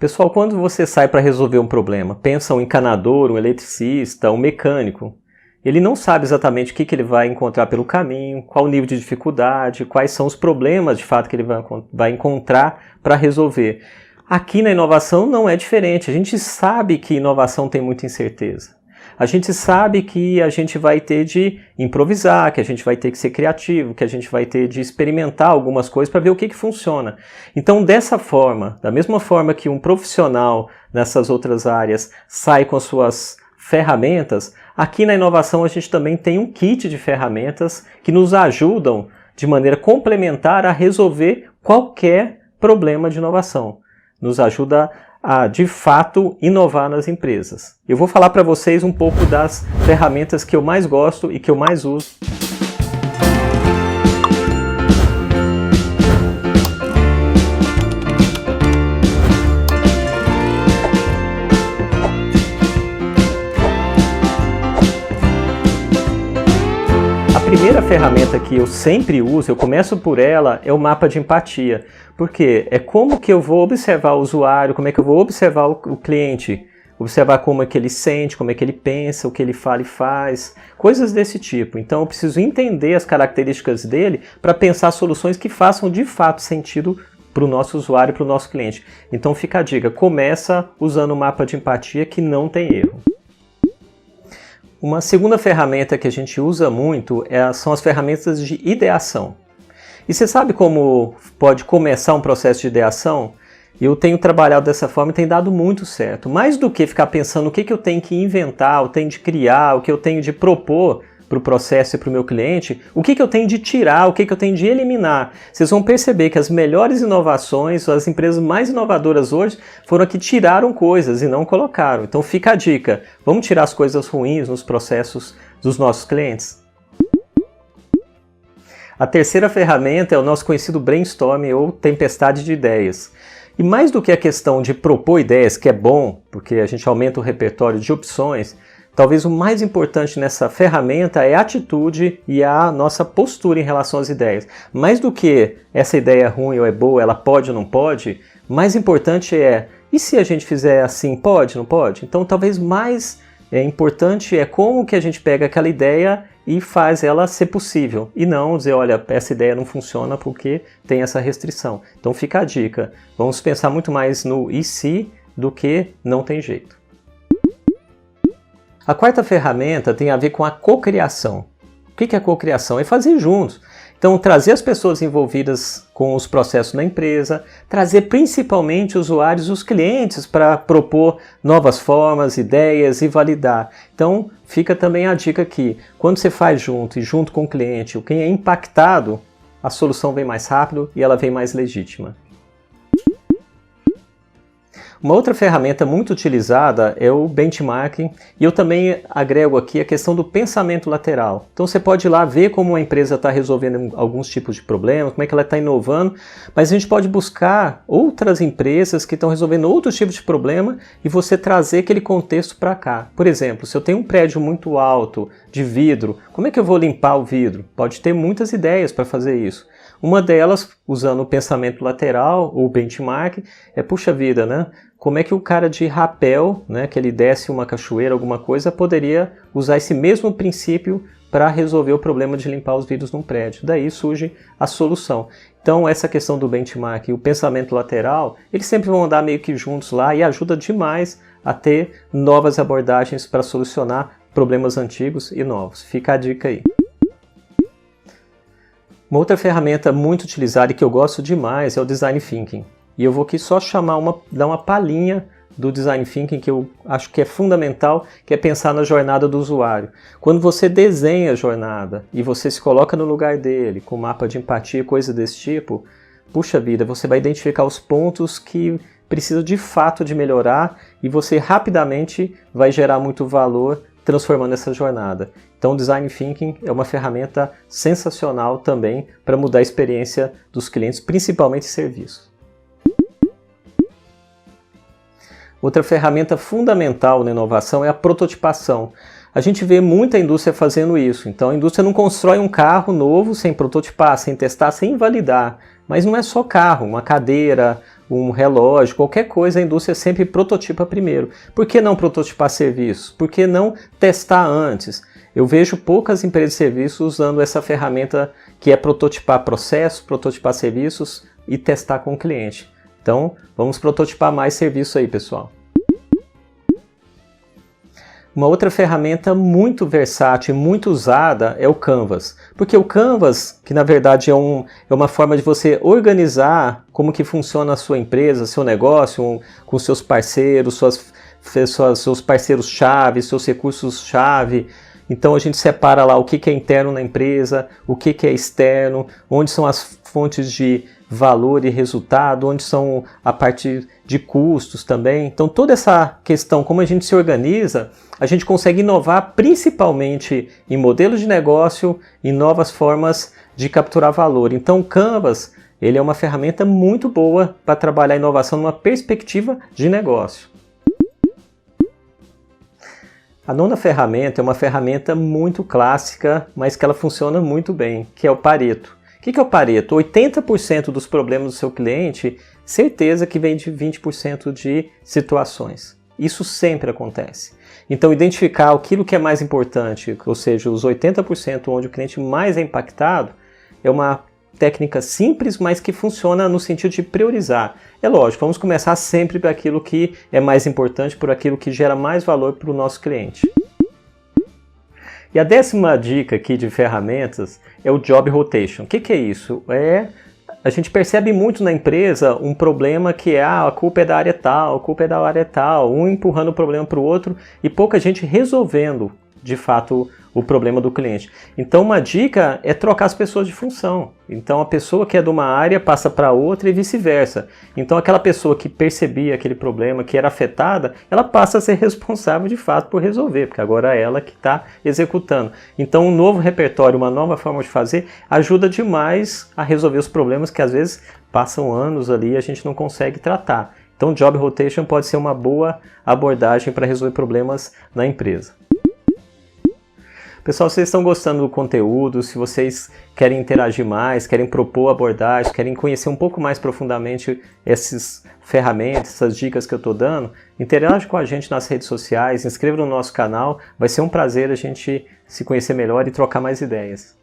Pessoal, quando você sai para resolver um problema, pensa um encanador, um eletricista, um mecânico, ele não sabe exatamente o que ele vai encontrar pelo caminho, qual o nível de dificuldade, quais são os problemas de fato que ele vai encontrar para resolver. Aqui na inovação não é diferente, a gente sabe que inovação tem muita incerteza. A gente sabe que a gente vai ter de improvisar, que a gente vai ter que ser criativo, que a gente vai ter de experimentar algumas coisas para ver o que funciona. Então, dessa forma, da mesma forma que um profissional nessas outras áreas sai com as suas ferramentas, aqui na inovação a gente também tem um kit de ferramentas que nos ajudam de maneira complementar a resolver qualquer problema de inovação. Nos ajuda a, de fato, inovar nas empresas. Eu vou falar para vocês um pouco das ferramentas que eu mais gosto e que eu mais uso. A primeira ferramenta que eu sempre uso, eu começo por ela, é o mapa de empatia. Porque é como que eu vou observar o usuário, como é que eu vou observar o cliente, observar como é que ele sente, como é que ele pensa, o que ele fala e faz, coisas desse tipo. Então eu preciso entender as características dele para pensar soluções que façam de fato sentido para o nosso usuário e para o nosso cliente. Então fica a dica, começa usando o mapa de empatia que não tem erro. Uma segunda ferramenta que a gente usa muito são as ferramentas de ideação. E você sabe como pode começar um processo de ideação? Eu tenho trabalhado dessa forma e tem dado muito certo. Mais do que ficar pensando o que eu tenho que inventar, o que eu tenho de criar, o que eu tenho de propor para o processo e para o meu cliente, o que eu tenho de tirar, o que eu tenho de eliminar. Vocês vão perceber que as melhores inovações, as empresas mais inovadoras hoje, foram as que tiraram coisas e não colocaram. Então fica a dica, vamos tirar as coisas ruins nos processos dos nossos clientes? A terceira ferramenta é o nosso conhecido brainstorming ou tempestade de ideias. E mais do que a questão de propor ideias, que é bom, porque a gente aumenta o repertório de opções, talvez o mais importante nessa ferramenta é a atitude e a nossa postura em relação às ideias. Mais do que essa ideia é ruim ou é boa, ela pode ou não pode, mais importante é, e se a gente fizer assim, pode, não pode? Então talvez mais importante é como que a gente pega aquela ideia e faz ela ser possível, e não dizer, olha, essa ideia não funciona porque tem essa restrição. Então fica a dica, vamos pensar muito mais no e se do que não tem jeito. A quarta ferramenta tem a ver com a cocriação. O que é cocriação? É fazer juntos. Então, trazer as pessoas envolvidas com os processos na empresa, trazer principalmente usuários, os clientes, para propor novas formas, ideias e validar. Então, fica também a dica aqui, quando você faz junto e junto com o cliente, quem é impactado, a solução vem mais rápido e ela vem mais legítima. Uma outra ferramenta muito utilizada é o benchmarking, e eu também agrego aqui a questão do pensamento lateral. Então você pode ir lá ver como a empresa está resolvendo alguns tipos de problemas, como é que ela está inovando, mas a gente pode buscar outras empresas que estão resolvendo outros tipos de problema e você trazer aquele contexto para cá. Por exemplo, se eu tenho um prédio muito alto de vidro, como é que eu vou limpar o vidro? Pode ter muitas ideias para fazer isso. Uma delas, usando o pensamento lateral, ou benchmark, puxa vida, né? Como é que o cara de rapel, né, que ele desce uma cachoeira, alguma coisa, poderia usar esse mesmo princípio para resolver o problema de limpar os vidros num prédio? Daí surge a solução. Então essa questão do benchmark e o pensamento lateral, eles sempre vão andar meio que juntos lá e ajuda demais a ter novas abordagens para solucionar problemas antigos e novos. Fica a dica aí. Uma outra ferramenta muito utilizada e que eu gosto demais é o Design Thinking. E eu vou aqui só dar uma palhinha do Design Thinking que eu acho que é fundamental, que é pensar na jornada do usuário. Quando você desenha a jornada e você se coloca no lugar dele, com mapa de empatia, coisa desse tipo, puxa vida, você vai identificar os pontos que precisam de fato de melhorar e você rapidamente vai gerar muito valor transformando essa jornada. Então o Design Thinking é uma ferramenta sensacional também para mudar a experiência dos clientes, principalmente serviços. Outra ferramenta fundamental na inovação é a prototipação. A gente vê muita indústria fazendo isso. Então a indústria não constrói um carro novo sem prototipar, sem testar, sem validar. Mas não é só carro, uma cadeira, um relógio, qualquer coisa, a indústria sempre prototipa primeiro. Por que não prototipar serviços? Por que não testar antes? Eu vejo poucas empresas de serviços usando essa ferramenta que é prototipar processos, prototipar serviços e testar com o cliente. Então, vamos prototipar mais serviço aí, pessoal. Uma outra ferramenta muito versátil e muito usada é o Canvas. Porque o Canvas, que na verdade é uma forma de você organizar como que funciona a sua empresa, seu negócio, com seus parceiros, seus parceiros-chave, seus recursos-chave. Então a gente separa lá o que é interno na empresa, o que é externo, onde são as fontes de valor e resultado, onde são a parte de custos também. Então toda essa questão, como a gente se organiza, a gente consegue inovar principalmente em modelos de negócio e novas formas de capturar valor. Então o Canvas, ele é uma ferramenta muito boa para trabalhar a inovação numa perspectiva de negócio. A nona ferramenta é uma ferramenta muito clássica, mas que ela funciona muito bem, que é o Pareto. O que é o Pareto? 80% dos problemas do seu cliente, certeza que vem de 20% de situações. Isso sempre acontece. Então, identificar aquilo que é mais importante, ou seja, os 80% onde o cliente mais é impactado, é uma técnica simples, mas que funciona no sentido de priorizar. É lógico, vamos começar sempre por aquilo que é mais importante, por aquilo que gera mais valor para o nosso cliente. E a 10ª dica aqui de ferramentas é o Job Rotation. O que é isso? A gente percebe muito na empresa um problema que é a culpa é da área tal, a culpa é da área tal, um empurrando o problema para o outro e pouca gente resolvendo, de fato, o problema do cliente. Então uma dica é trocar as pessoas de função. Então a pessoa que é de uma área passa para outra e vice-versa. Então aquela pessoa que percebia aquele problema, que era afetada, ela passa a ser responsável de fato por resolver, porque agora é ela que está executando. Então um novo repertório, uma nova forma de fazer, ajuda demais a resolver os problemas que às vezes passam anos ali e a gente não consegue tratar. Então Job Rotation pode ser uma boa abordagem para resolver problemas na empresa. Pessoal, se vocês estão gostando do conteúdo, se vocês querem interagir mais, querem propor abordagens, querem conhecer um pouco mais profundamente essas ferramentas, essas dicas que eu estou dando, interage com a gente nas redes sociais, inscreva no nosso canal, vai ser um prazer a gente se conhecer melhor e trocar mais ideias.